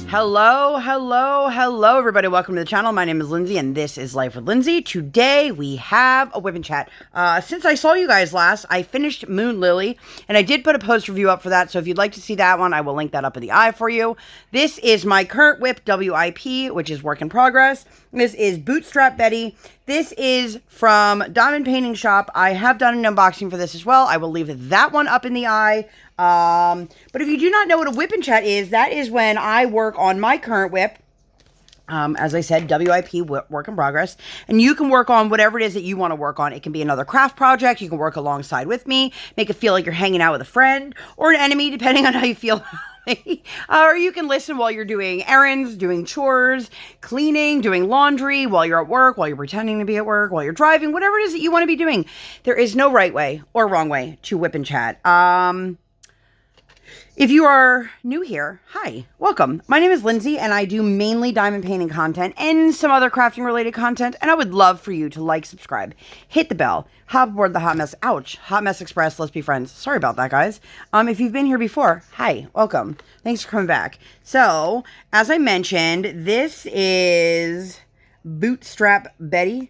Hello, everybody. Welcome to the channel. My name is Lindsay, and this is Life with Lindsay. Today, we have a WIP Chat. Since I saw you guys last, I finished Moon Lily, and I did put a post review up for that, so if you'd like to see that one, I will link that up in the eye for you. This is my current WIP, WIP, which is work in progress. This is Bootstrap Betsy. This is from Diamond Painting Shop. I have done an unboxing for this as well. I will leave that one up in the eye. But if you do not know what a WIP Chat is, that is when I work on my current WIP. As I said, WIP, work in progress. And you can work on whatever it is that you want to work on. It can be another craft project. You can work alongside with me. Make it feel like you're hanging out with a friend or an enemy, depending on how you feel. Or you can listen while you're doing errands, doing chores, cleaning, doing laundry, while you're at work, while you're pretending to be at work, while you're driving, whatever it is that you want to be doing. There is no right way or wrong way to WIP and Chat. If you are new here, hi, welcome. My name is Lindsay, and I do mainly diamond painting content and some other crafting related content, and I would love for you to like, subscribe, hit the bell, hop aboard the Hot Mess, Hot Mess Express, let's be friends. Sorry about that, guys. If you've been here before, hi, welcome. Thanks for coming back. So, as I mentioned, this is Bootstrap Betsy.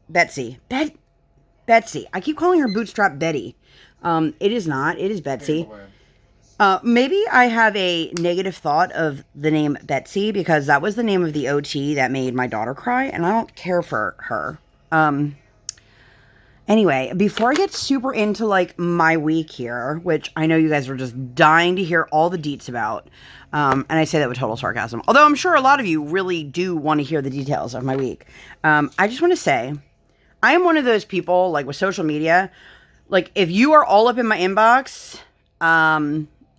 Betsy. I keep calling her Bootstrap Betty. It is not. It is Betsy. Maybe I have a negative thought of the name Betsy because that was the name of the OT that made my daughter cry, and I don't care for her. Anyway, before I get super into, like, my week here, which I know you guys are just dying to hear all the deets about, and I say that with total sarcasm, although I'm sure a lot of you really do want to hear the details of my week. I just want to say, I am one of those people, like, with social media, like, if you are all up in my inbox,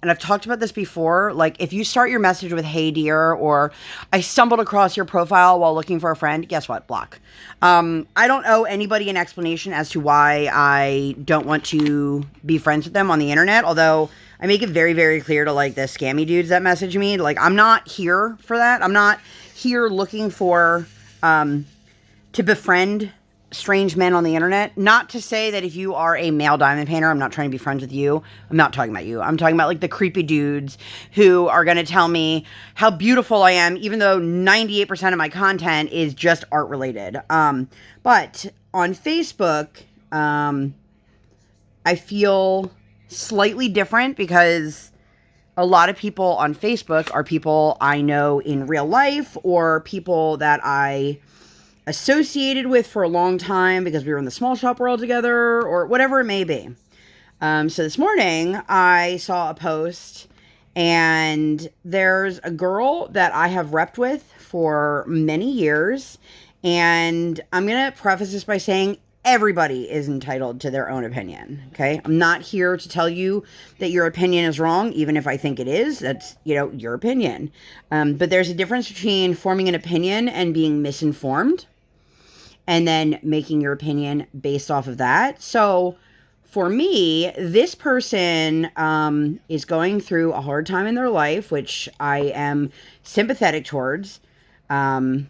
and I've talked about this before, like, if you start your message with, hey, dear, or I stumbled across your profile while looking for a friend, guess what? Block. I don't owe anybody an explanation as to why I don't want to be friends with them on the internet, although I make it very, very clear to, like, the scammy dudes that message me. Like, I'm not here for that. I'm not here looking for, to befriend strange men on the internet. Not to say that if you are a male diamond painter, I'm not trying to be friends with you. I'm not talking about you. I'm talking about, like, the creepy dudes who are going to tell me how beautiful I am, even though 98% of my content is just art related. But on Facebook, I feel slightly different because a lot of people on Facebook are people I know in real life or people that I associated with for a long time because we were in the small shop world together or whatever it may be. So this morning I saw a post and there's a girl that I have repped with for many years, and I'm going to preface this by saying everybody is entitled to their own opinion, okay? I'm not here to tell you that your opinion is wrong, even if I think it is. That's, you know, your opinion. But there's a difference between forming an opinion and being misinformed, and then making your opinion based off of that. So for me, this person is going through a hard time in their life, which I am sympathetic towards. I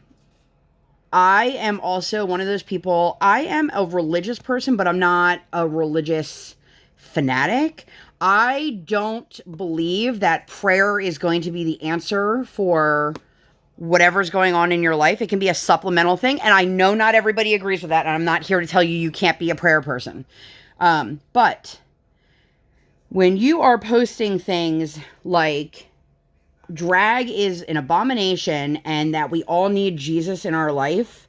am also one of those people, I am a religious person, but I'm not a religious fanatic. I don't believe that prayer is going to be the answer for whatever's going on in your life. It can be a supplemental thing, and I know not everybody agrees with that, and I'm not here to tell you you can't be a prayer person. But when you are posting things like drag is an abomination and that we all need Jesus in our life,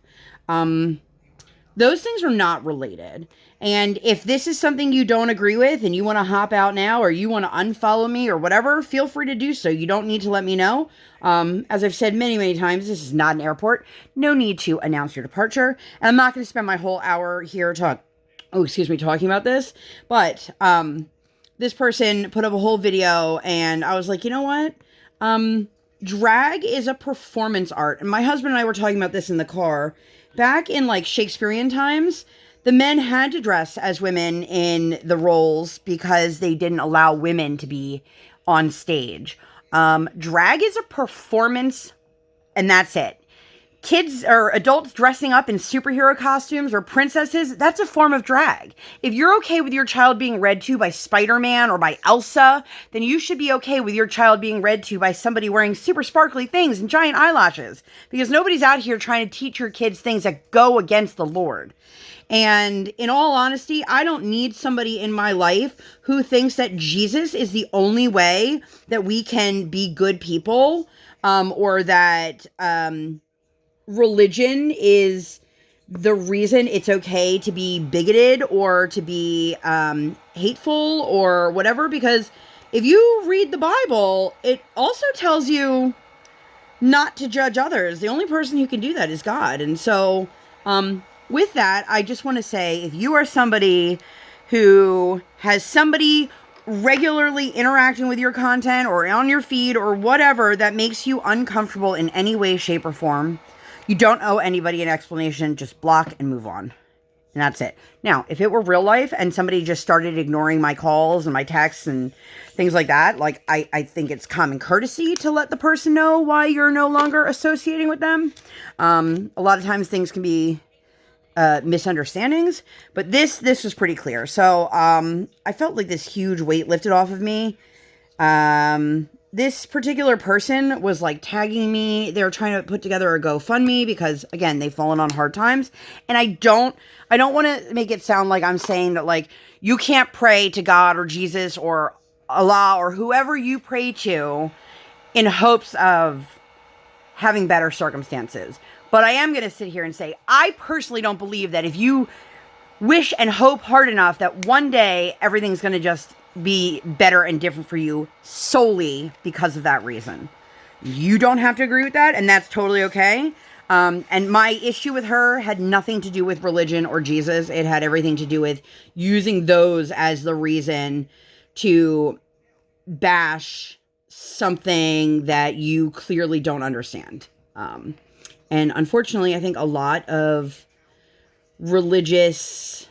those things are not related. And if this is something you don't agree with and you want to hop out now or you want to unfollow me or whatever, feel free to do so. You don't need to let me know. As I've said many, many times, this is not an airport. No need to announce your departure. And I'm not going to spend my whole hour here talking about this. But this person put up a whole video and I was like, you know what? Drag is a performance art. And my husband and I were talking about this in the car. Back in, like, Shakespearean times, the men had to dress as women in the roles because they didn't allow women to be on stage. Drag is a performance, and that's it. kids or adults dressing up in superhero costumes or princesses, that's a form of drag. If you're okay with your child being read to by Spider-Man or by Elsa, then you should be okay with your child being read to by somebody wearing super sparkly things and giant eyelashes, because nobody's out here trying to teach your kids things that go against the Lord. And in all honesty, I don't need somebody in my life who thinks that Jesus is the only way that we can be good people, or that religion is the reason it's okay to be bigoted or to be hateful or whatever. Because if you read the Bible, it also tells you not to judge others. The only person who can do that is God. And so, with that, I just want to say, if you are somebody who has somebody regularly interacting with your content or on your feed or whatever that makes you uncomfortable in any way, shape, or form, you don't owe anybody an explanation. Just block and move on. And that's it. Now, if it were real life and somebody just started ignoring my calls and my texts and things like that, like, I think it's common courtesy to let the person know why you're no longer associating with them. A lot of times things can be misunderstandings, but this was pretty clear. So I felt like this huge weight lifted off of me. This particular person was like tagging me. They were trying to put together a GoFundMe because, again, they've fallen on hard times. And I don't want to make it sound like I'm saying that, like, you can't pray to God or Jesus or Allah or whoever you pray to in hopes of having better circumstances. But I am going to sit here and say, I personally don't believe that if you wish and hope hard enough that one day everything's going to just be better and different for you solely because of that reason. You don't have to agree with that, and that's totally okay. And my issue with her had nothing to do with religion or Jesus. It had everything to do with using those as the reason to bash something that you clearly don't understand. And unfortunately, I think a lot of religious,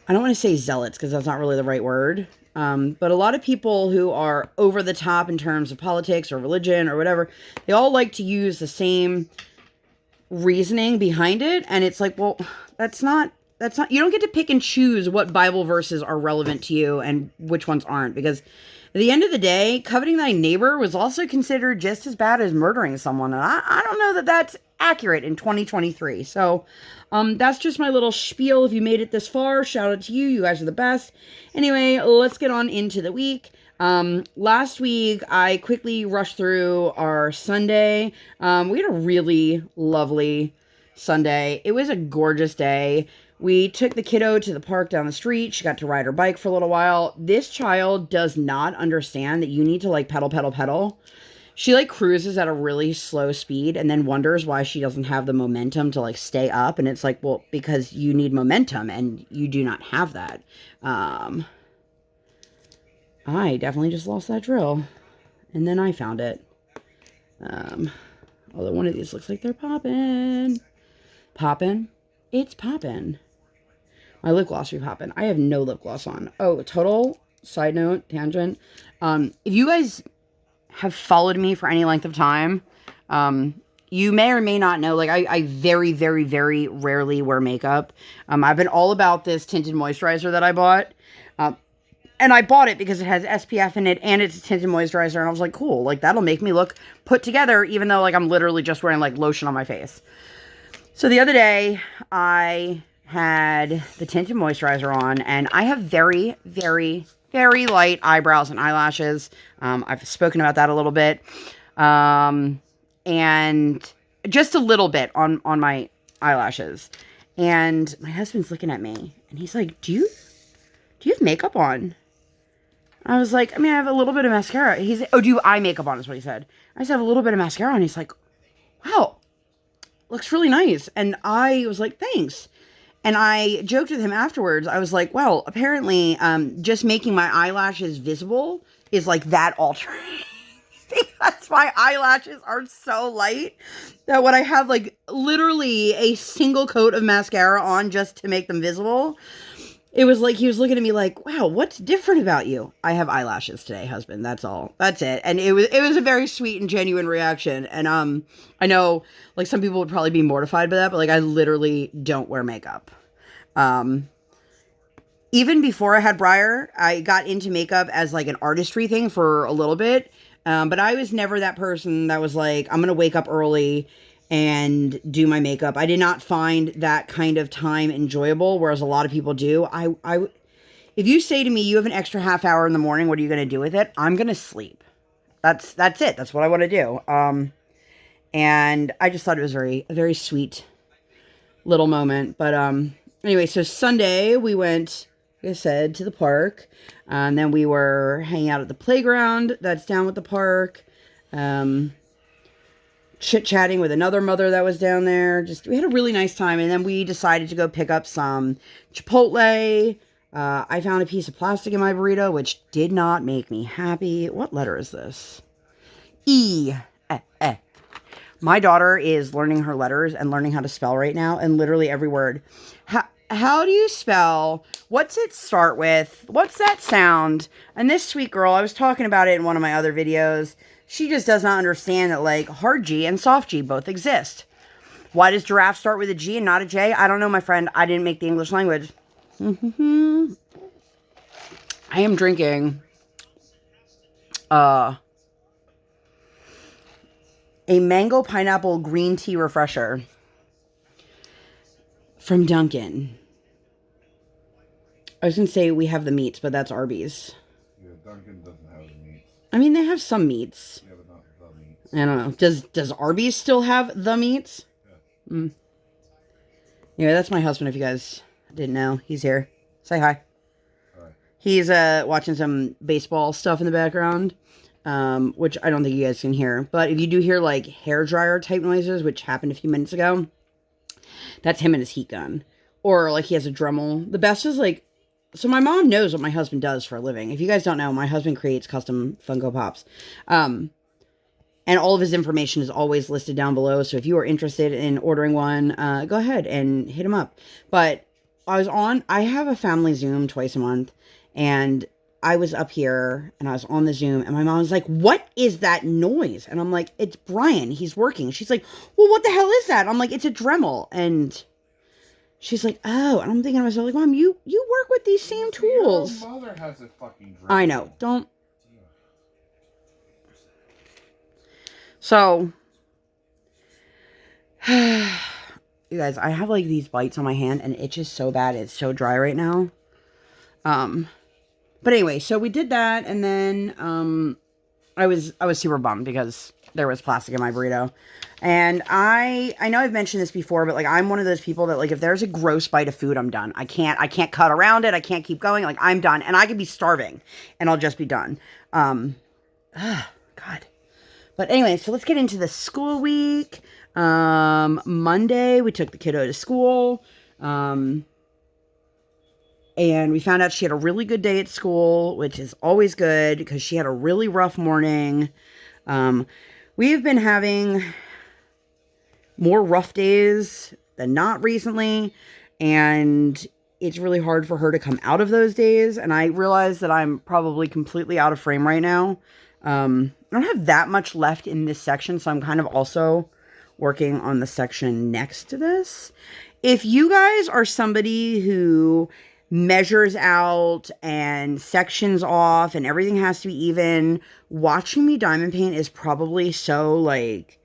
I don't want to say zealots because that's not really the right word, but a lot of people who are over the top in terms of politics or religion or whatever, they all like to use the same reasoning behind it. And it's like, well, that's not, you don't get to pick and choose what Bible verses are relevant to you and which ones aren't, because at the end of the day, coveting thy neighbor was also considered just as bad as murdering someone. And I don't know that that's accurate in 2023. So that's just my little spiel. If you made it this far, shout out to you. You guys are the best. Anyway, let's get on into the week. Last week, I quickly rushed through our Sunday. We had a really lovely Sunday. It was a gorgeous day. We took the kiddo to the park down the street. She got to ride her bike for a little while. This child does not understand that you need to, like, pedal, pedal, pedal. She, like, cruises at a really slow speed and then wonders why she doesn't have the momentum to, like, stay up. And it's like, well, because you need momentum and you do not have that. I definitely just lost that drill. And then I found it. Although one of these looks like they're popping. Popping? It's popping. My lip gloss be popping. I have no lip gloss on. Oh, total side note, tangent. If you guys have followed me for any length of time, you may or may not know, like, I very, very, very rarely wear makeup. I've been all about this tinted moisturizer that I bought. And I bought it because it has SPF in it and it's a tinted moisturizer. And I was like, cool, like, that'll make me look put together, even though, like, I'm literally just wearing, like, lotion on my face. So the other day, I had the tinted moisturizer on, and I have very, very, very light eyebrows and eyelashes. I've spoken about that a little bit. And just a little bit on my eyelashes. And my husband's looking at me, and he's like, do you have makeup on? I was like, I mean, I have a little bit of mascara. He's like, oh, do you eye makeup on, is what he said. I said, I have a little bit of mascara on. He's like, wow, looks really nice. And I was like, thanks. And I joked with him afterwards. I was like, well, apparently just making my eyelashes visible is like that altering. Because my eyelashes are so light that when I have, like, literally a single coat of mascara on just to make them visible, it was like he was looking at me like, wow, what's different about you? I have eyelashes today, husband. That's all. That's it. And it was a very sweet and genuine reaction. And I know like some people would probably be mortified by that, but like I literally don't wear makeup. Even before I had Briar, I got into makeup as like an artistry thing for a little bit. But I was never that person that was like, I'm going to wake up early and do my makeup. I did not find that kind of time enjoyable, whereas a lot of people do. If you say to me, you have an extra half hour in the morning, what are you going to do with it? I'm going to sleep. That's it. That's what I want to do. And I just thought it was a very sweet little moment. But anyway, so Sunday we went, like I said, to the park. And then we were hanging out at the playground that's down with the park. Chit-chatting with another mother that was down there. We had a really nice time. And then we decided to go pick up some Chipotle. I found a piece of plastic in my burrito, which did not make me happy. What letter is this? E. My daughter is learning her letters and learning how to spell right now, and literally every word. How do you spell? What's it start with? What's that sound? And this sweet girl, I was talking about it in one of my other videos. She just does not understand that, like, hard G and soft G both exist. Why does giraffe start with a G and not a J? I don't know, my friend. I didn't make the English language. I am drinking a mango pineapple green tea refresher from Dunkin'. I was going to say we have the meats, but that's Arby's. Yeah, Dunkin' doesn't have the meats. I mean, they have some meats. Yeah, but not the meats. I don't know. Does Arby's still have the meats? Yeah. Anyway, that's my husband, if you guys didn't know. He's here. Say hi. Hi. He's watching some baseball stuff in the background, which I don't think you guys can hear. But if you do hear, like, hairdryer type noises, which happened a few minutes ago, that's him and his heat gun. Or, like, he has a Dremel. The best is, like, so my mom knows what my husband does for a living. If you guys don't know, my husband creates custom Funko Pops. And all of his information is always listed down below. So if you are interested in ordering one, go ahead and hit him up. But I have a family Zoom twice a month. And I was up here and I was on the Zoom. And my mom was like, what is that noise? And I'm like, it's Brian. He's working. She's like, well, what the hell is that? I'm like, it's a Dremel. And she's like, oh, and I'm thinking to myself, like, Mom, you work with these same tools. Your mother has a fucking Dremel. I know. Don't. So, you guys, I have, like, these bites on my hand, and it itches so bad. It's so dry right now. But anyway, so we did that, and then, I was super bummed because there was plastic in my burrito. And I know I've mentioned this before, but, like, I'm one of those people that, like, if there's a gross bite of food, I'm done. I can't cut around it. I can't keep going. Like, I'm done. And I could be starving, and I'll just be done. God. But anyway, so let's get into the school week. Monday, we took the kiddo to school. And we found out she had a really good day at school, which is always good because she had a really rough morning. We've been having more rough days than not recently, and it's really hard for her to come out of those days. And I realize that I'm probably completely out of frame right now. I don't have that much left in this section, so I'm kind of also working on the section next to this. If you guys are somebody who measures out and sections off and everything has to be even, watching me diamond paint is probably so, like,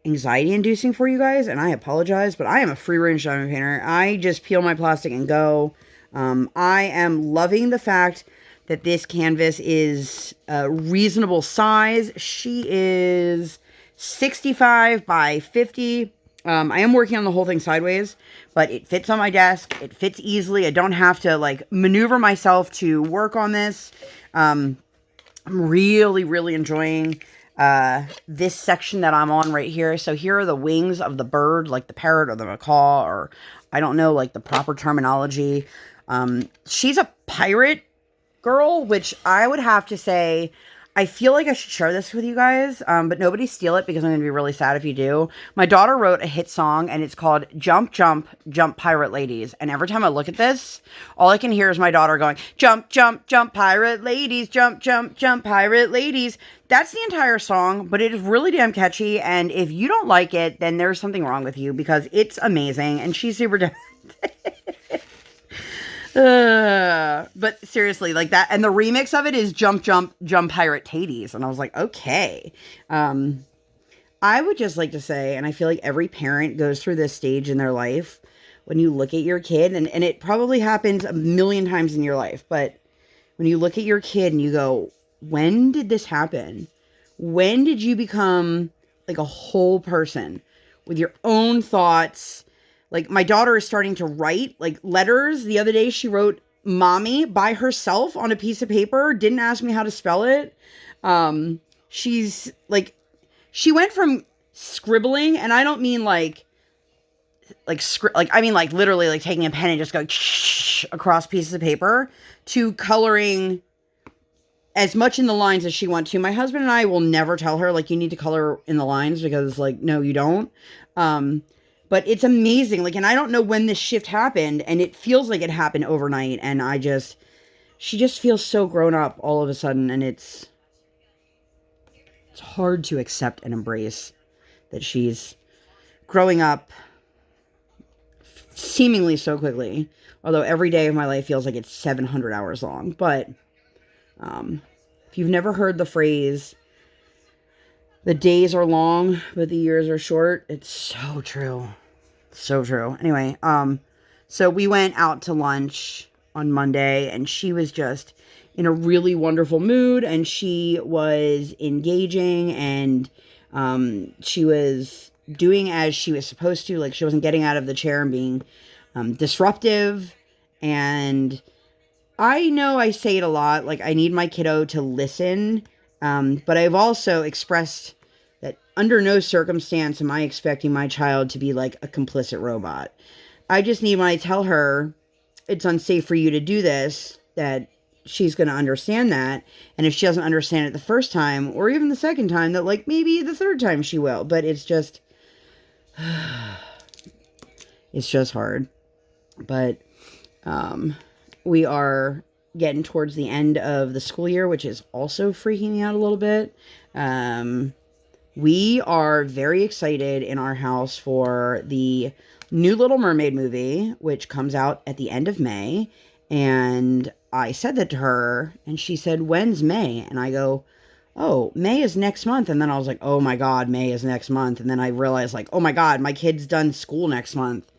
anxiety inducing for you guys, and I apologize, but I am a free range diamond painter. I just peel my plastic and go. I am loving the fact that this canvas is a reasonable size. She is 65 by 50. I am working on the whole thing sideways, but it fits on my desk. It fits easily. I don't have to, like, maneuver myself to work on this. I'm really, really enjoying this section that I'm on right here. So here are the wings of the bird, like the parrot or the macaw, or I don't know, like, the proper terminology. She's a pirate girl, which I would have to say I feel like I should share this with you guys, but nobody steal it because I'm going to be really sad if you do. My daughter wrote a hit song, and it's called Jump, Jump, Jump Pirate Ladies. And every time I look at this, all I can hear is my daughter going, jump, jump, jump, pirate ladies, jump, jump, jump, pirate ladies. That's the entire song, but it is really damn catchy, and if you don't like it, then there's something wrong with you, because it's amazing, and she's super talented. But seriously, like that, and the remix of it is Jump, Jump, Jump Pirate Tades, and I was like, okay. I would just like to say, and I feel like every parent goes through this stage in their life, when you look at your kid, and it probably happens a million times in your life, but when you look at your kid and you go, when did this happen? When did you become like a whole person with your own thoughts? Like, my daughter is starting to write, like, letters. The other day, she wrote mommy by herself on a piece of paper. Didn't ask me how to spell it. She's, like, she went from scribbling, and I don't mean, I mean, like, literally, like, taking a pen and just going across pieces of paper, to coloring as much in the lines as she wants to. My husband and I will never tell her, like, you need to color in the lines, because, like, no, you don't. But it's amazing. Like, and I don't know when this shift happened, and it feels like it happened overnight. And she just feels so grown up all of a sudden. And it's hard to accept and embrace that she's growing up seemingly so quickly. Although every day of my life feels like it's 700 hours long. But, if you've never heard the phrase, the days are long, but the years are short, it's so true. So true. Anyway, so we went out to lunch on Monday, and she was just in a really wonderful mood, and she was engaging, and she was doing as she was supposed to. Like, she wasn't getting out of the chair and being disruptive. And I know I say it a lot, like, I need my kiddo to listen, but I've also expressed that under no circumstance am I expecting my child to be like a complicit robot. I just need, when I tell her it's unsafe for you to do this, that she's going to understand that. And if she doesn't understand it the first time, or even the second time, that, like, maybe the third time she will. But it's just, it's just hard. But we are getting towards the end of the school year, which is also freaking me out a little bit. We are very excited in our house for the new Little Mermaid movie, which comes out at the end of May. And I said that to her, and she said, when's May? And I go, oh, May is next month. And then I was like, oh my God, May is next month. And then I realized, like, oh my God, my kid's done school next month.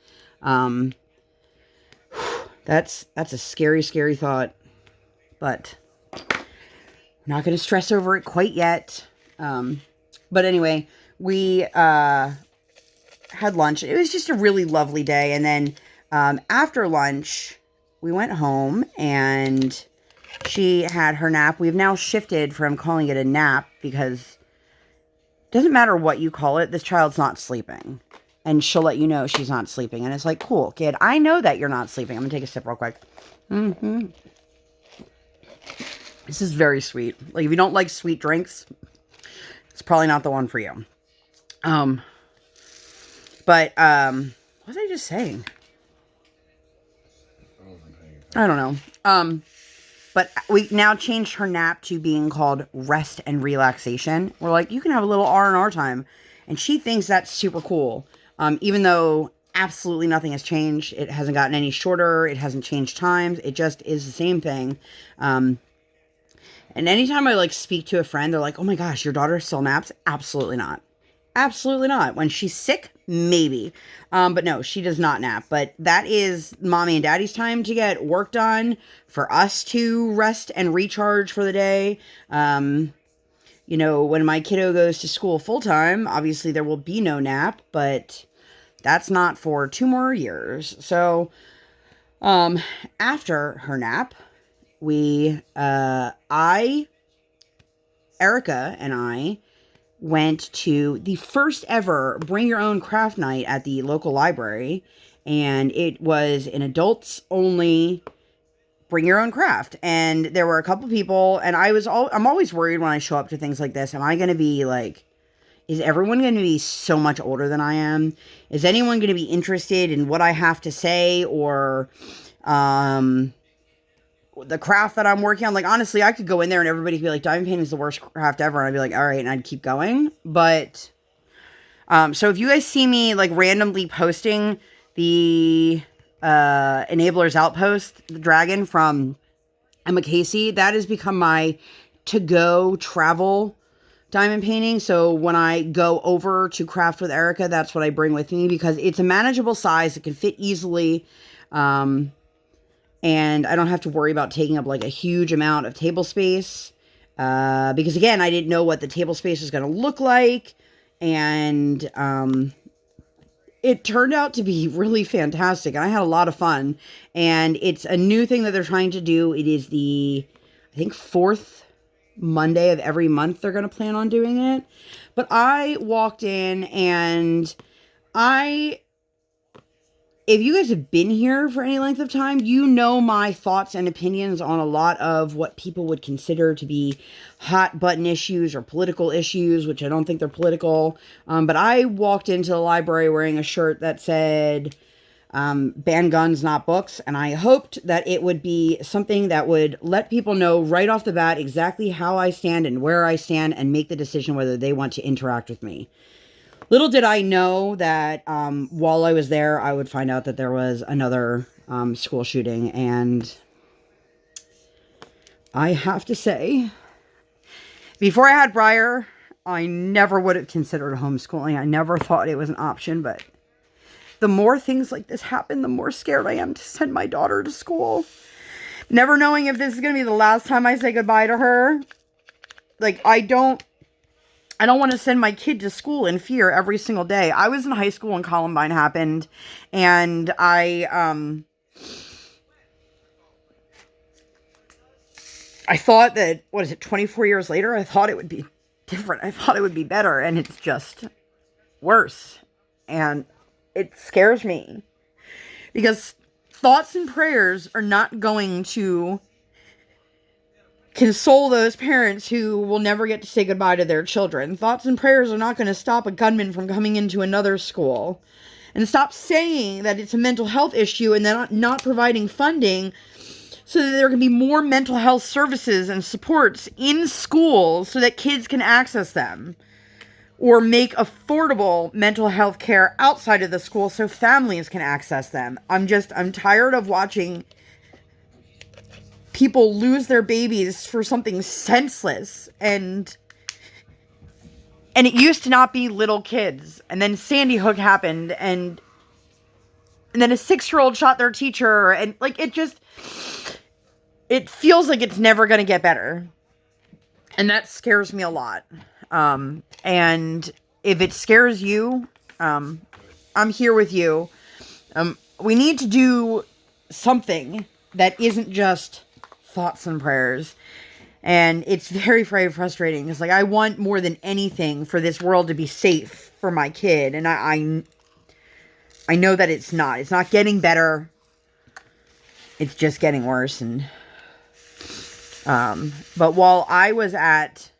That's a scary, scary thought. But I'm not going to stress over it quite yet. But anyway, we had lunch. It was just a really lovely day. And then after lunch, we went home, and she had her nap. We've now shifted from calling it a nap, because it doesn't matter what you call it, this child's not sleeping. And she'll let you know she's not sleeping. And it's like, cool, kid, I know that you're not sleeping. I'm going to take a sip real quick. This is very sweet. Like, if you don't like sweet drinks, it's probably not the one for you. What was I just saying? I don't know. But we now changed her nap to being called rest and relaxation. We're like, you can have a little R&R time. And she thinks that's super cool. Even though absolutely nothing has changed. It hasn't gotten any shorter. It hasn't changed times. It just is the same thing. And anytime I, like, speak to a friend, they're like, oh my gosh, your daughter still naps? Absolutely not. Absolutely not. When she's sick, maybe. But no, she does not nap. But that is mommy and daddy's time to get work done, for us to rest and recharge for the day. You know, when my kiddo goes to school full time, obviously there will be no nap, but that's not for 2 more years. So, after her nap, Erica and I went to the first ever Bring Your Own Craft Night at the local library. And it was an adults only bring your own craft. And there were a couple people, and I'm always worried when I show up to things like this. Am I going to be like, is everyone going to be so much older than I am? Is anyone going to be interested in what I have to say, or the craft that I'm working on? Like, honestly, I could go in there and everybody could be like, diamond painting is the worst craft ever. And I'd be like, all right. And I'd keep going. But, so if you guys see me like randomly posting the Enabler's Outpost, the dragon from Emma Casey, that has become my to-go travel diamond painting. So when I go over to craft with Erica, that's what I bring with me, because it's a manageable size. It can fit easily. And I don't have to worry about taking up like a huge amount of table space. Because again, I didn't know what the table space was going to look like. And, it turned out to be really fantastic, and I had a lot of fun. And it's a new thing that they're trying to do. It is the, I think, 4th Monday of every month they're going to plan on doing it. But I walked in, and if you guys have been here for any length of time, you know my thoughts and opinions on a lot of what people would consider to be hot button issues or political issues, which I don't think they're political. But I walked into the library wearing a shirt that said, ban guns, not books. And I hoped that it would be something that would let people know right off the bat exactly how I stand and where I stand, and make the decision whether they want to interact with me. Little did I know that while I was there, I would find out that there was another school shooting. And I have to say, before I had Briar, I never would have considered homeschooling. I never thought it was an option. But the more things like this happen, the more scared I am to send my daughter to school. Never knowing if this is going to be the last time I say goodbye to her. Like, I don't want to send my kid to school in fear every single day. I was in high school when Columbine happened, and I thought that, 24 years later, I thought it would be different. I thought it would be better, and it's just worse. And it scares me, because thoughts and prayers are not going to console those parents who will never get to say goodbye to their children. Thoughts and prayers are not going to stop a gunman from coming into another school. And stop saying that it's a mental health issue and then not providing funding so that there can be more mental health services and supports in schools so that kids can access them. Or make affordable mental health care outside of the school so families can access them. I'm tired of watching people lose their babies for something senseless. And it used to not be little kids. And then Sandy Hook happened, and then a 6-year-old shot their teacher, and like, it feels like it's never going to get better. And that scares me a lot. And if it scares you, I'm here with you. We need to do something that isn't just thoughts and prayers. And it's very, very frustrating. It's like, I want more than anything for this world to be safe for my kid. And I know that it's not. It's not getting better. It's just getting worse. And, but while I was at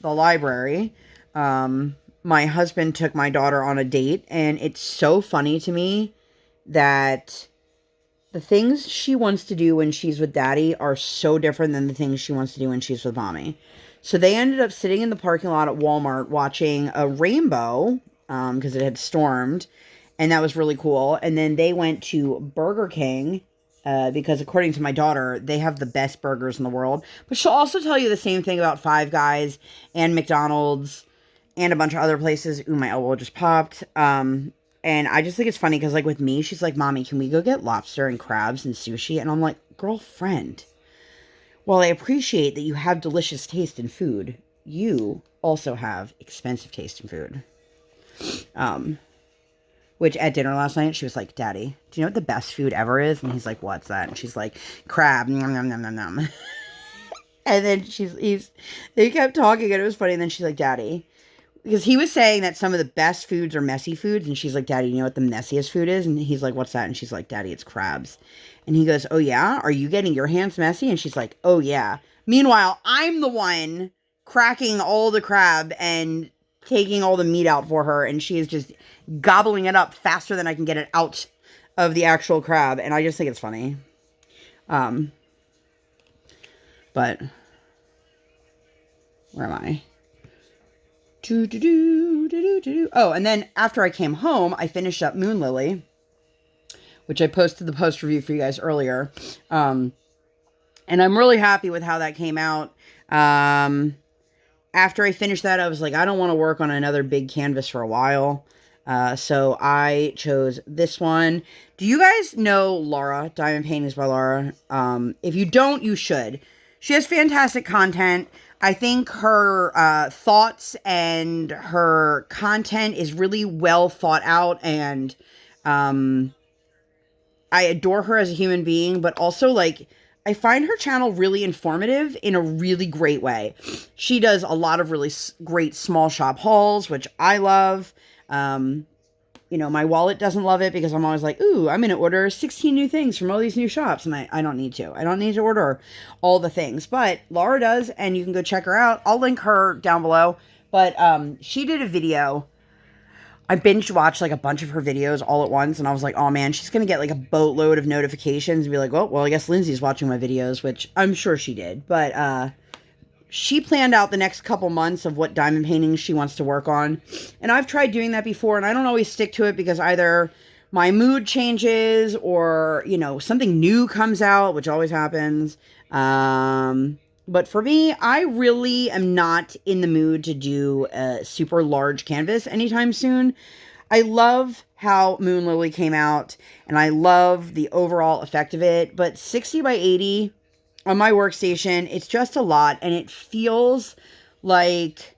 the library, my husband took my daughter on a date. And it's so funny to me that the things she wants to do when she's with daddy are so different than the things she wants to do when she's with mommy. So they ended up sitting in the parking lot at Walmart watching a rainbow, because it had stormed, and that was really cool. And then they went to Burger King, because according to my daughter, they have the best burgers in the world. But she'll also tell you the same thing about Five Guys and McDonald's and a bunch of other places. Ooh, my elbow just popped. And I just think it's funny because, like, with me, she's like, Mommy, can we go get lobster and crabs and sushi? And I'm like, girlfriend, while I appreciate that you have delicious taste in food, you also have expensive taste in food. Which at dinner last night, she was like, Daddy, do you know what the best food ever is? And he's like, what's that? And she's like, crab. Nom, nom, nom, nom, nom. And then they kept talking, and it was funny. And then she's like, Daddy, because he was saying that some of the best foods are messy foods. And she's like, Daddy, you know what the messiest food is? And he's like, what's that? And she's like, Daddy, it's crabs. And he goes, oh, yeah? Are you getting your hands messy? And she's like, oh, yeah. Meanwhile, I'm the one cracking all the crab and taking all the meat out for her. And she is just gobbling it up faster than I can get it out of the actual crab. And I just think it's funny. But where am I? Oh, and then after I came home, I finished up Moon Lily, which I posted the post review for you guys earlier. And I'm really happy with how that came out. After I finished that, I was like, I don't want to work on another big canvas for a while. So I chose this one. Do you guys know Laura? Diamond Paintings by Laura. If you don't, you should. She has fantastic content. I think her thoughts and her content is really well thought out, and I adore her as a human being, but also, like, I find her channel really informative in a really great way. She does a lot of really great small shop hauls, which I love. You know, my wallet doesn't love it because I'm always like, ooh, I'm going to order 16 new things from all these new shops. And I don't need to. I don't need to order all the things. But Laura does, and you can go check her out. I'll link her down below. But she did a video. I binge watched like a bunch of her videos all at once. And I was like, oh man, she's going to get like a boatload of notifications and be like, well, I guess Lindsay's watching my videos, which I'm sure she did. But she planned out the next couple months of what diamond paintings she wants to work on. And I've tried doing that before, and I don't always stick to it because either my mood changes or, you know, something new comes out, which always happens. But for me, I really am not in the mood to do a super large canvas anytime soon. I love how Moon Lily came out, and I love the overall effect of it, but 60 by 80... on my workstation, it's just a lot, and it feels like,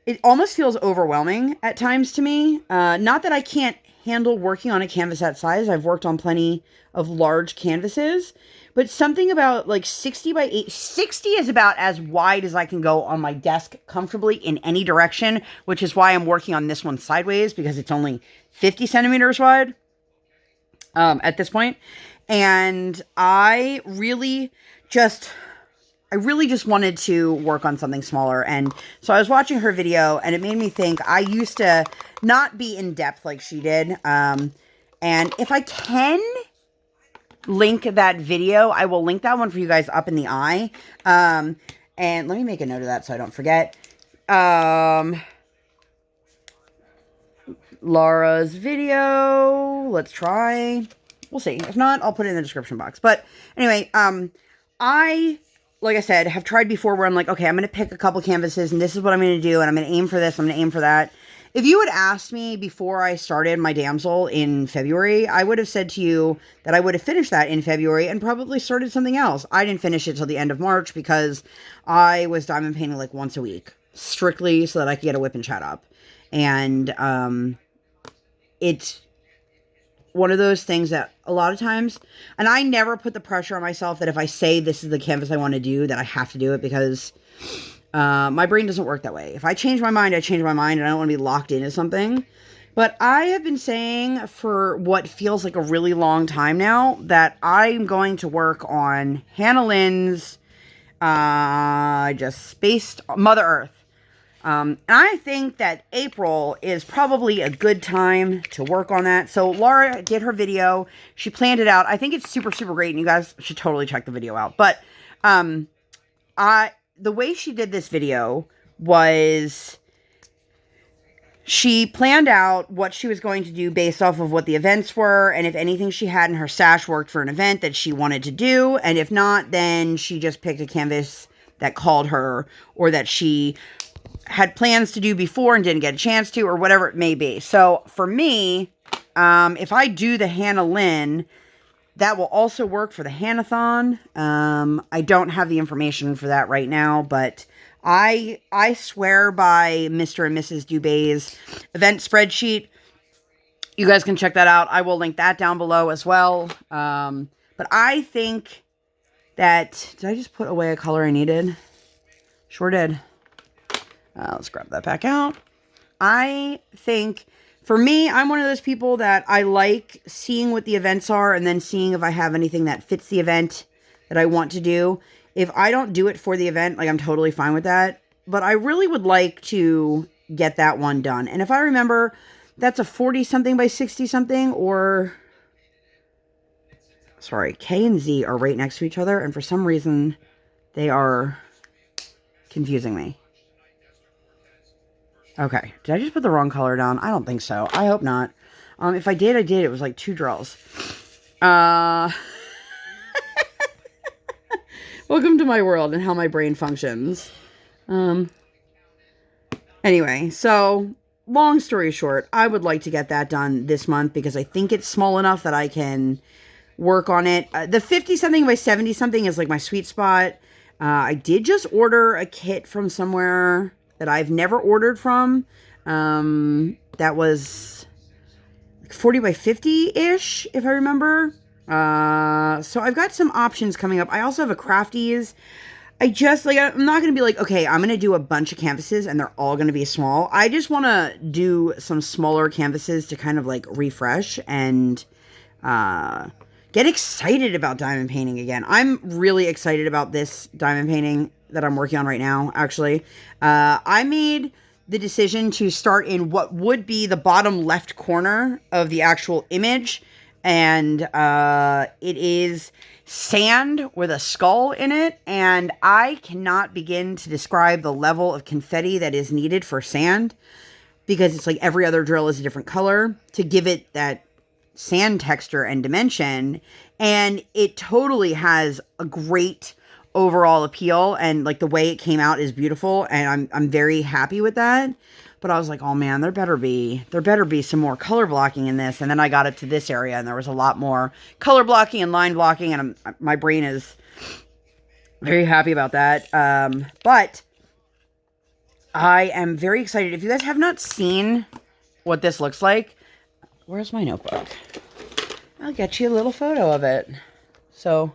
it almost feels overwhelming at times to me. Not that I can't handle working on a canvas that size. I've worked on plenty of large canvases, but something about like 60 by 8, 60 is about as wide as I can go on my desk comfortably in any direction, which is why I'm working on this one sideways, because it's only 50 centimeters wide at this point. And I really just wanted to work on something smaller. And so I was watching her video, and it made me think I used to not be in depth like she did. And if I can link that video, I will link that one for you guys up in the eye. And let me make a note of that so I don't forget. Laura's video. Let's try. We'll see. If not, I'll put it in the description box. But anyway, like I said, have tried before where I'm like, okay, I'm going to pick a couple canvases, and this is what I'm going to do, and I'm going to aim for this, I'm going to aim for that. If you had asked me before I started my damsel in February, I would have said to you that I would have finished that in February and probably started something else. I didn't finish it till the end of March because I was diamond painting like once a week, strictly so that I could get a WIP Chat up. And it's one of those things that a lot of times, and I never put the pressure on myself that if I say this is the canvas I want to do, that I have to do it, because my brain doesn't work that way. If I change my mind, I change my mind, and I don't want to be locked into something. But I have been saying for what feels like a really long time now that I'm going to work on Hannah Lynn's just spaced Mother Earth. And I think that April is probably a good time to work on that. So Laura did her video. She planned it out. I think it's super, super great, and you guys should totally check the video out. But the way she did this video was she planned out what she was going to do based off of what the events were, and if anything she had in her stash worked for an event that she wanted to do, and if not, then she just picked a canvas that called her, or that she had plans to do before and didn't get a chance to, or whatever it may be. So for me, if I do the Hannah Lynn, that will also work for the Hannathon. I don't have the information for that right now, but I swear by Mr. and Mrs. Dubé's event spreadsheet. You guys can check that out. I will link that down below as well. But I think that, did I just put away a color I needed? Sure did. Let's grab that back out. I think, for me, I'm one of those people that I like seeing what the events are and then seeing if I have anything that fits the event that I want to do. If I don't do it for the event, like, I'm totally fine with that. But I really would like to get that one done. And if I remember, that's a 40-something by 60-something, or... Sorry, K and Z are right next to each other, and for some reason, they are confusing me. Okay, did I just put the wrong color down? I don't think so. I hope not. If I did, I did. It was like 2 drills. Welcome to my world and how my brain functions. Anyway, so long story short, I would like to get that done this month because I think it's small enough that I can work on it. The 50-something by 70-something is like my sweet spot. I did just order a kit from somewhere that I've never ordered from. That was like 40 by 50-ish, if I remember. So I've got some options coming up. I also have a Crafties. I'm not going to be like, okay, I'm going to do a bunch of canvases and they're all going to be small. I just want to do some smaller canvases to kind of like refresh and get excited about diamond painting again. I'm really excited about this diamond painting that I'm working on right now, actually. I made the decision to start in what would be the bottom left corner of the actual image. And it is sand with a skull in it. And I cannot begin to describe the level of confetti that is needed for sand, because it's like every other drill is a different color to give it that sand texture and dimension. And it totally has a great overall appeal, and like the way it came out is beautiful, and I'm very happy with that. But I was like, oh man, there better be some more color blocking in this. And then I got up to this area and there was a lot more color blocking and line blocking, and my brain is very happy about that. But I am very excited. If you guys have not seen what this looks like, where's my notebook? I'll get you a little photo of it. So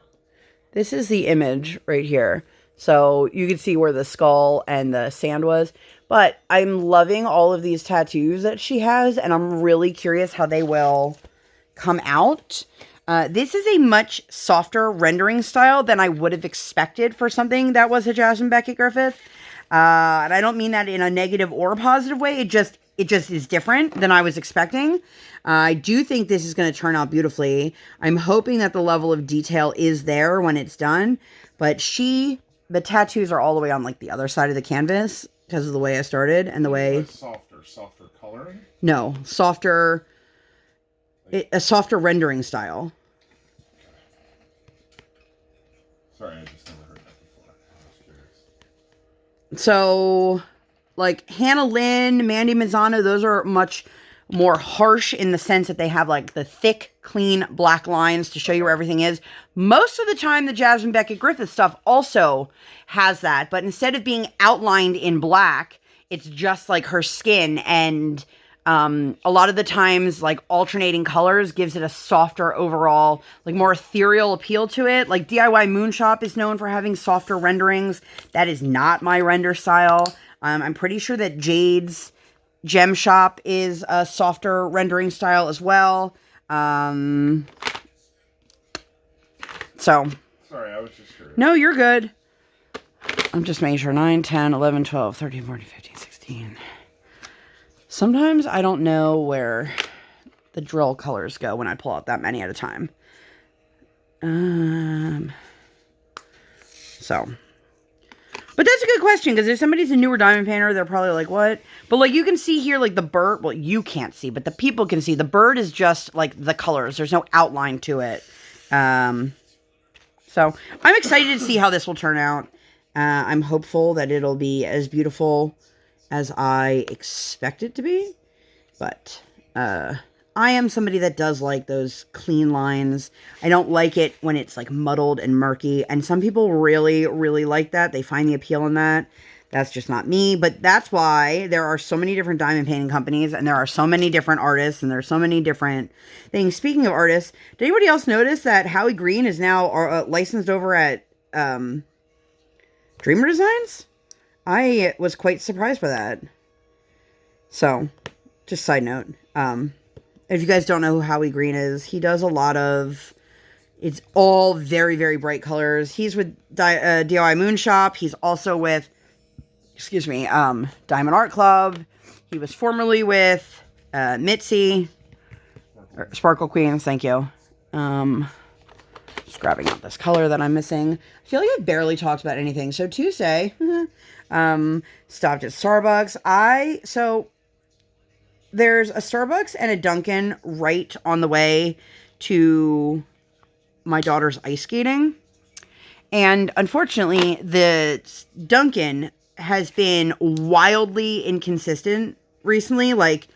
this is the image right here. So you can see where the skull and the sand was. But I'm loving all of these tattoos that she has, and I'm really curious how they will come out. This is a much softer rendering style than I would have expected for something that was a Jasmine Becket-Griffith. And I don't mean that in a negative or a positive way. It just is different than I was expecting. I do think this is going to turn out beautifully. I'm hoping that the level of detail is there when it's done. But the tattoos are all the way on like the other side of the canvas because of the way I started and the way... Softer coloring? No, a softer rendering style. Sorry, I just never heard that before. I was curious. So, like, Hannah Lynn, Mandy Mazzano, those are much more harsh in the sense that they have, like, the thick, clean black lines to show you where everything is. Most of the time, the Jasmine Becket-Griffith stuff also has that, but instead of being outlined in black, it's just, like, her skin, and a lot of the times, like, alternating colors gives it a softer overall, like, more ethereal appeal to it. Like, DIY Moonshop is known for having softer renderings. That is not my render style. I'm pretty sure that Jade's Gem Shop is a softer rendering style as well. So. Sorry, I was just curious. No, you're good. I'm just making sure. 9, 10, 11, 12, 13, 14, 15, 16. Sometimes I don't know where the drill colors go when I pull out that many at a time. So. But that's a good question, because if somebody's a newer diamond painter, they're probably like, what? But, like, you can see here, like, the bird. Well, you can't see, but the people can see. The bird is just, like, the colors. There's no outline to it. So, I'm excited to see how this will turn out. I'm hopeful that it'll be as beautiful as I expect it to be. But, I am somebody that does like those clean lines. I don't like it when it's like muddled and murky. And some people really, really like that. They find the appeal in that. That's just not me. But that's why there are so many different diamond painting companies. And there are so many different artists. And there's so many different things. Speaking of artists, did anybody else notice that Howie Green is now licensed over at Dreamer Designs? I was quite surprised by that. So, just side note. If you guys don't know who Howie Green is, he does a lot of... It's all very, very bright colors. He's with DIY Moon Shop. He's also with, Diamond Art Club. He was formerly with Mitzi. Sparkle Queens, thank you. Just grabbing out this color that I'm missing. I feel like I've barely talked about anything. So Tuesday, stopped at Starbucks. So there's a Starbucks and a Dunkin' right on the way to my daughter's ice skating. And unfortunately, the Dunkin' has been wildly inconsistent recently. Like,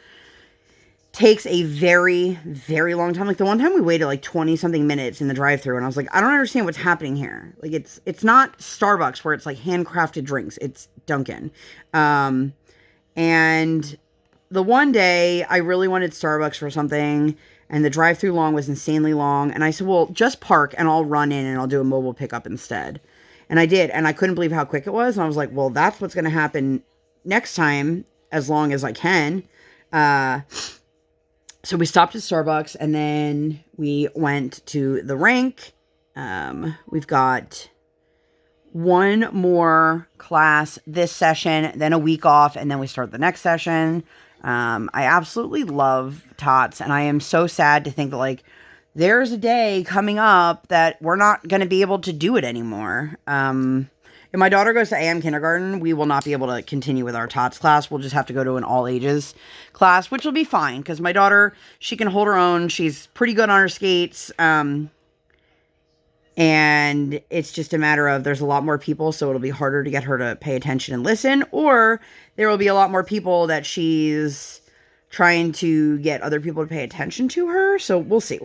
takes a very, very long time. Like, the one time we waited like 20 something minutes in the drive-thru, and I was like, I don't understand what's happening here. Like, it's not Starbucks where it's like handcrafted drinks. It's Dunkin'. And the one day I really wanted Starbucks for something, and the drive-thru long was insanely long. And I said, well, just park and I'll run in and I'll do a mobile pickup instead. And I did. And I couldn't believe how quick it was. And I was like, well, that's what's going to happen next time, as long as I can. So we stopped at Starbucks, and then we went to the rink. We've got one more class this session, then a week off, and then we start the next session. I absolutely love tots, and I am so sad to think that, like, there's a day coming up that we're not going to be able to do it anymore. If my daughter goes to AM kindergarten, we will not be able to continue with our tots class. We'll just have to go to an all ages class, which will be fine, because my daughter, she can hold her own. She's pretty good on her skates. And it's just a matter of, there's a lot more people, so it'll be harder to get her to pay attention and listen, or there will be a lot more people that she's trying to get other people to pay attention to her. So we'll see.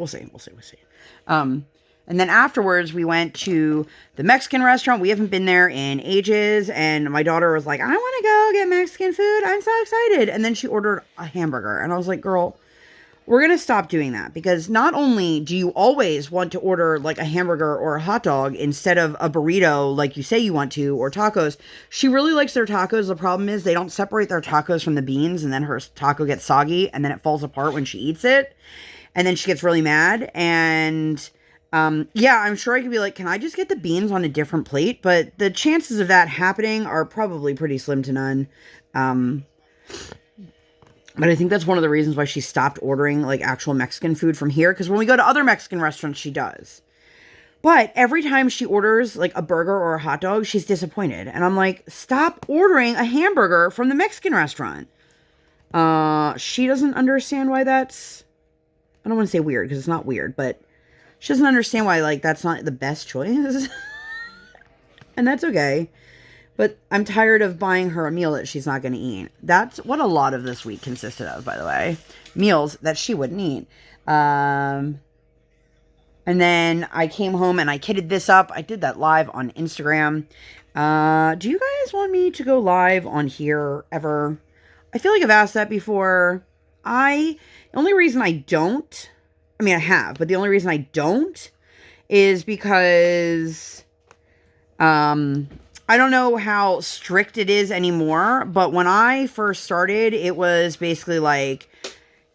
And then afterwards, we went to the Mexican restaurant. We haven't been there in ages. And my daughter was like, I want to go get Mexican food. I'm so excited. And then she ordered a hamburger. And I was like, girl, we're going to stop doing that. Because not only do you always want to order like a hamburger or a hot dog instead of a burrito like you say you want to, or tacos. She really likes their tacos. The problem is they don't separate their tacos from the beans. And then her taco gets soggy. And then it falls apart when she eats it. And then she gets really mad. And... yeah, I'm sure I could be like, can I just get the beans on a different plate? But the chances of that happening are probably pretty slim to none. But I think that's one of the reasons why she stopped ordering like actual Mexican food from here. Because when we go to other Mexican restaurants, she does. But every time she orders like a burger or a hot dog, she's disappointed. And I'm like, stop ordering a hamburger from the Mexican restaurant. She doesn't understand why that's... I don't want to say weird, because it's not weird, but... She doesn't understand why, like, that's not the best choice. And that's okay. But I'm tired of buying her a meal that she's not going to eat. That's what a lot of this week consisted of, by the way. Meals that she wouldn't eat. And then I came home and I kitted this up. I did that live on Instagram. Do you guys want me to go live on here ever? I feel like I've asked that before. The only reason I don't... I mean, I have, but the only reason I don't is because, I don't know how strict it is anymore, but when I first started, it was basically like,